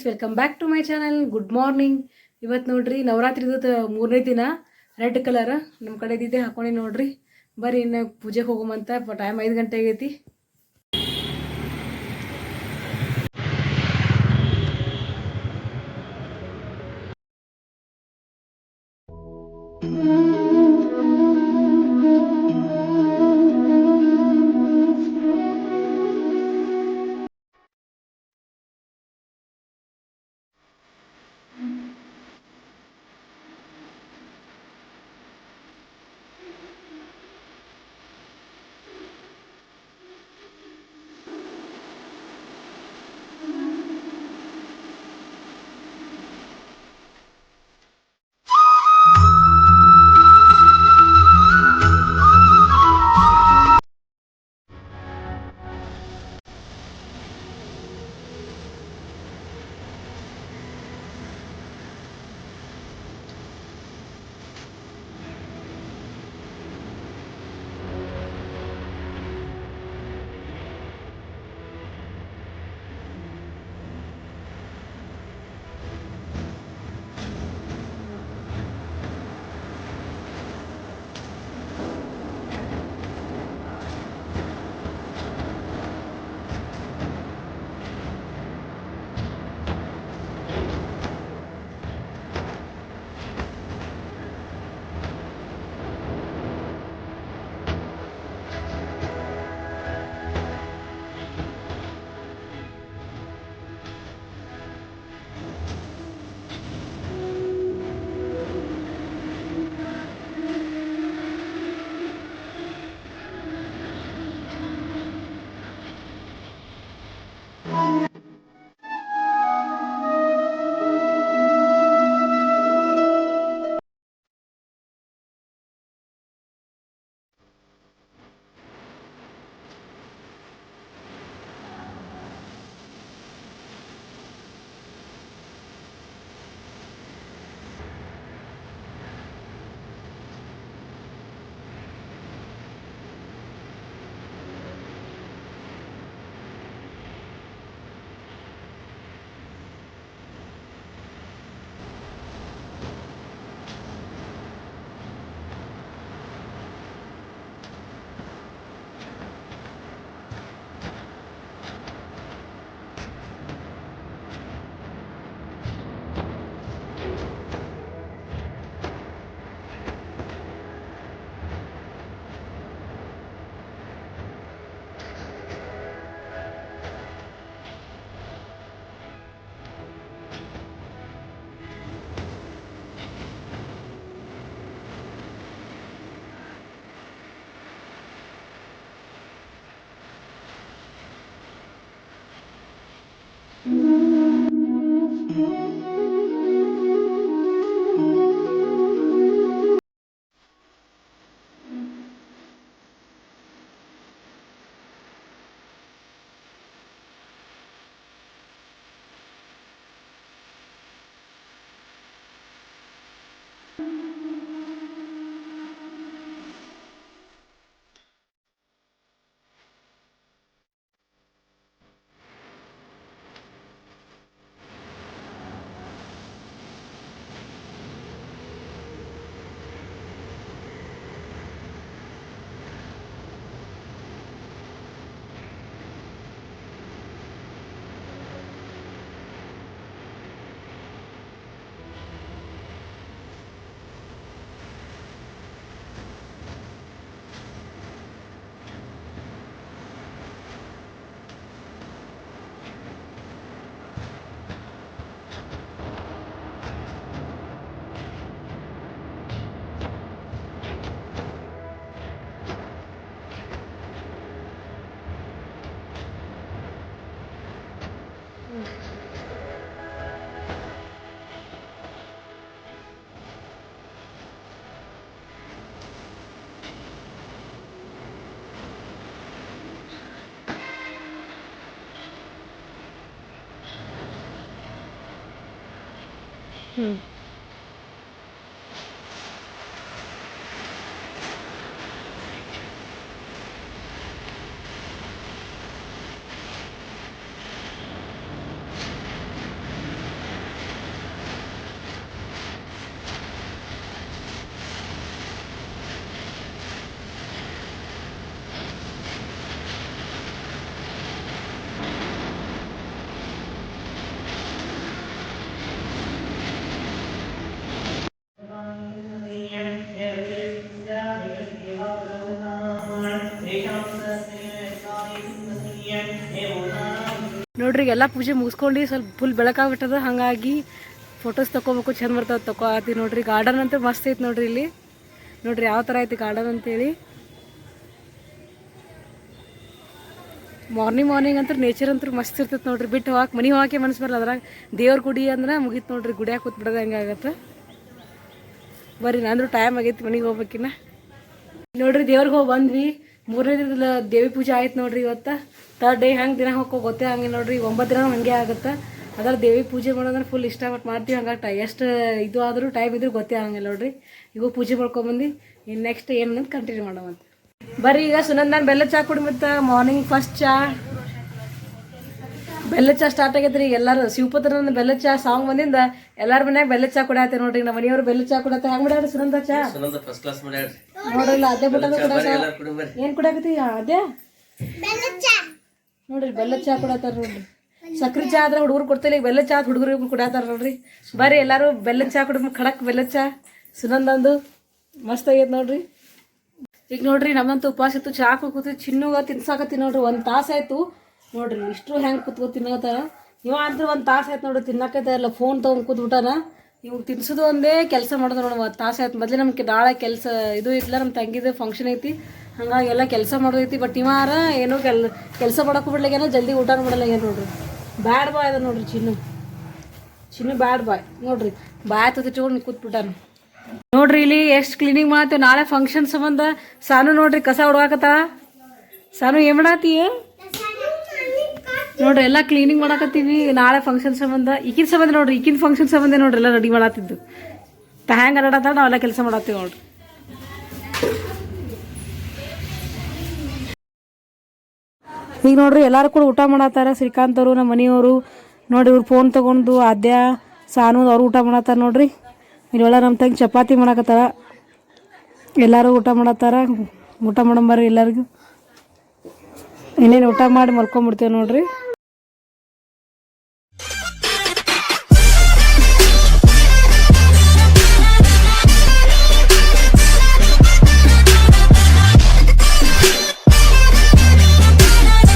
Welcome back to my channel. Good morning. ಇವತ್ತು ನೋಡ್ರಿ ನವರಾತ್ರಿದ ಮೂರನೇ ದಿನ. ರೆಡ್ ಕಲರ್ ನಮ್ಮ ಕಡೆದಿದ್ದೆ ಹಾಕೊಂಡು ನೋಡ್ರಿ. ಬರ್ರಿ ಇನ್ನು ಪೂಜೆಗೆ ಹೋಗೋಮಂತ. ಟೈಮ್ 5 ಗಂಟೆ ಆಗೈತಿ. ನೋಡ್ರಿ ಎಲ್ಲ ಪೂಜೆ ಮುಗಿಸ್ಕೊಂಡು ಸ್ವಲ್ಪ ಫುಲ್ ಬೆಳಕಾಗ್ಬಿಟ್ಟದ, ಹಾಗಾಗಿ ಫೋಟೋಸ್ ತೊಗೋಬೇಕು, ಚಂದ ಬರ್ತದೆ ತೊಗೊಳತ್ತಿ ನೋಡ್ರಿ. ಗಾರ್ಡನ್ ಅಂತೂ ಮಸ್ತ್ ಐತೆ ನೋಡ್ರಿ. ಇಲ್ಲಿ ನೋಡ್ರಿ ಯಾವ ಥರ ಐತಿ ಗಾರ್ಡನ್ ಅಂತೇಳಿ. ಮಾರ್ನಿಂಗ್ ಅಂತೂ ನೇಚರ್ ಅಂತೂ ಮಸ್ತ್ ಇರ್ತೈತೆ ನೋಡ್ರಿ. ಬಿಟ್ಟು ಹೋಗಕ್ಕೆ ಮನೆ ಹೋಗಕ್ಕೆ ಮನಸ್ಸು ಬರಲ್ಲ. ಅದ್ರಾಗ ದೇವ್ರ ಗುಡಿ ಅಂದ್ರೆ ಮುಗೀತು ನೋಡ್ರಿ, ಗುಡಿಯಾಗ ಕೂತ್ಬಿಡೋದು ಹೆಂಗಾಗತ್ತೆ. ಬರ್ರಿ ನಂದು ಟೈಮ್ ಆಗೈತಿ ಮನೆಗೆ ಹೋಗ್ಬೇಕಿನ್ನ. ನೋಡ್ರಿ ದೇವ್ರಿಗೆ ಹೋಗಿ ಬಂದ್ವಿ. 3ನೇ ದಿನದ ದೇವಿ ಪೂಜೆ ಆಯ್ತು ನೋಡ್ರಿ. ಇವತ್ತು 3rd ಡೇ ಹೆಂಗೆ ದಿನ ಹೋಗೋ ಗೊತ್ತೇ ಹಂಗೆ ನೋಡ್ರಿ. 9 ದಿನ ಹಾಗೆ ಆಗುತ್ತೆ. ಅದ್ರ ದೇವಿ ಪೂಜೆ ಮಾಡೋದ್ರೆ ಫುಲ್ ಇಷ್ಟಪಟ್ಟು ಮಾಡ್ತೀವಿ. ಹಂಗಾಗಿ ಎಷ್ಟು ಇದು ಆದರೂ ಟೈಮ್ ಇದ್ರೂ ಗೊತ್ತೇ ಆಗಂಗಿಲ್ಲ ನೋಡ್ರಿ. ಈಗ ಪೂಜೆ ಮಾಡ್ಕೊಂಬಂದು ಇನ್ನು ನೆಕ್ಸ್ಟ್ ಏನು ಕಂಟಿನ್ಯೂ ಮಾಡೋವಂತ ಬರ್ರಿ. ಈಗ ಸುನಂದನ್ ಬೆಲ್ಲ ಚಾ ಕುಡಿ. ಮತ್ತು ಮಾರ್ನಿಂಗ್ ಫಸ್ಟ್ ಚಾ ಬೆಲ್ಲ ಚಾ ಸ್ಟಾರ್ಟ್ ಆಗೈತ್ರಿ. ಎಲ್ಲರೂ ಶಿವಪುತ್ರನ ಬೆಲ್ಲ ಚಾ ಸಾಂಗ್ ಬಂದಿಂದ ಎಲ್ಲಾರ ಮನ್ಯಾಗ ಬೆಲ್ಲ ಚಾ ಕುಡಿಯತ್ತೆ ನೋಡ್ರಿ. ನಮ್ಮ ಮನೆಯವರು ಬೆಲ್ಲ ಚಾ ಕುಡತ್ತೆ. ಹೆಂಗ್ ಮಾಡ್ಯಾರ ಸುನಂದ ಚಾ ನೋಡ್ರಿಲ್ಲ ಅದೇ ಬಿಟ್ಟದ ಏನ್ ಕುಡಿಯಾಕತಿ ಅದೇ ನೋಡ್ರಿ. ಬೆಲ್ಲ ಚಾ ಕುಡತ್ತಾರ ನೋಡ್ರಿ. ಸಕ್ರೆ ಚಾ ಆದ್ರೆ ಹುಡುಗರು ಕೊಡ್ತಿಲ್ಲ, ಈಗ ಬೆಲ್ಲ ಚಾ ಹುಡುಗರು ಕುಡಿಯತ್ತಾರ ನೋಡ್ರಿ. ಬರ್ರಿ ಎಲ್ಲಾರು ಬೆಲ್ಲ ಚಾ ಕುಡಿ. ಖಡಕ್ ಬೆಲ್ಲ ಚಾ ಸುನಂದಂದು ಮಸ್ತ್ ಆಗೈತೆ ನೋಡ್ರಿ. ಈಗ ನೋಡ್ರಿ ನಮ್ಮಂತೂ ಉಪವಾಸ ಇತ್ತು. ಚಾ ಕೂತು ಚಿನ್ನುಗ ತಿನ್ಸಾಕತ್ತಿ ನೋಡ್ರಿ. 1 ತಾಸು ಆಯ್ತು ನೋಡ್ರಿ. ಇಷ್ಟು ಹೆಂಗೆ ಕೂತ್ಕೊ ತಿನ್ನೋತಾರ. ಇವ ಅಂದ್ರೆ 1 ತಾಸು ಆಯ್ತು ನೋಡ್ರಿ ತಿನ್ನಕೈತೆ ಇಲ್ಲ. ಫೋನ್ ತೊಗೊಂಡು ಕೂತ್ಬಿಟ್ಟಾನ. ಇವಾಗ ತಿನ್ಸೋದು ಒಂದೇ ಕೆಲಸ ಮಾಡೋದು ನೋಡು. 1 ತಾಸು ಆಯ್ತು. ಮೊದಲೇ ನಮ್ಗೆ ನಾಳೆ ಕೆಲಸ ಇದು ಇತ್ತಲ್ಲ, ನಮ್ಮ ತಂಗಿದು ಫಂಕ್ಷನ್ ಐತಿ. ಹಂಗಾಗಿ ಎಲ್ಲ ಕೆಲಸ ಮಾಡೋದೈತಿ. ಬಟ್ ಇವಾರ ಏನೋ ಕೆಲಸ ಮಾಡೋಕೆ ಬಿಡ್ಲಾಗೇನೋ, ಜಲ್ದಿ ಊಟ ಮಾಡಲ್ಲ ಏನು ನೋಡ್ರಿ. ಬ್ಯಾಡ್ ಬಾಯ್ ಅದ ನೋಡ್ರಿ ಚಿನ್ನು ಬ್ಯಾಡ್ ಬಾಯ್ ನೋಡ್ರಿ. ಬಾಯ್ ತೊಗೊಂಡು ಕೂತ್ಬಿಟ್ಟಾನ ನೋಡ್ರಿ. ಇಲ್ಲಿ ಎಷ್ಟು ಕ್ಲೀನಿಂಗ್ ಮಾಡ್ತೇವೆ ನಾಳೆ ಫಂಕ್ಷನ್ ಸಂಬಂಧ. ಸಾನು ನೋಡ್ರಿ ಕಸ ಹೊಡ್ವಾಕತ್ತ. ಸಾನು ಏನು ಮಾಡತ್ತಿ ನೋಡ್ರಿ. ಎಲ್ಲ ಕ್ಲೀನಿಂಗ್ ಮಾಡಾಕತ್ತೀವಿ ನಾಳೆ ಫಂಕ್ಷನ್ ಸಂಬಂಧ. ಈಗಿನ ಸಂಬಂಧ ನೋಡ್ರಿ. ಈಗಿನ ಫಂಕ್ಷನ್ ಸಂಬಂಧ ನೋಡ್ರಿ ಎಲ್ಲ ರೆಡಿ ಮಾಡತ್ತಿದ್ದು. ಹ್ಯಾಂಗೆ ಅಡ್ಡಾಡ್ತಾಳೆ ನಾವೆಲ್ಲ ಕೆಲಸ ಮಾಡತ್ತೀವಿ ನೋಡ್ರಿ. ಈಗ ನೋಡ್ರಿ ಎಲ್ಲರೂ ಕೂಡ ಊಟ ಮಾಡತ್ತಾರ. ಶ್ರೀಕಾಂತ್ ಅವರು ನಮ್ಮ ಮನೆಯವರು ನೋಡ್ರಿ. ಇವ್ರು ಫೋನ್ ತೊಗೊಂಡು ಆದ್ಯ ಸಾನು ಅವರು ಊಟ ಮಾಡತ್ತಾರ ನೋಡ್ರಿ. ಇಲ್ಲೆಲ್ಲ ನಮ್ಮ ತಂಗಿ ಚಪಾತಿ ಮಾಡಾಕತ್ತಾರ. ಎಲ್ಲರೂ ಊಟ ಮಾಡತ್ತಾರ. ಊಟ ಮಾಡಂಬರ್ರಿ ಎಲ್ಲರಿಗೂ. ಇನ್ನೇನು ಊಟ ಮಾಡಿ ಮಲ್ಕೊಂಬಿಡ್ತೇವೆ ನೋಡ್ರಿ.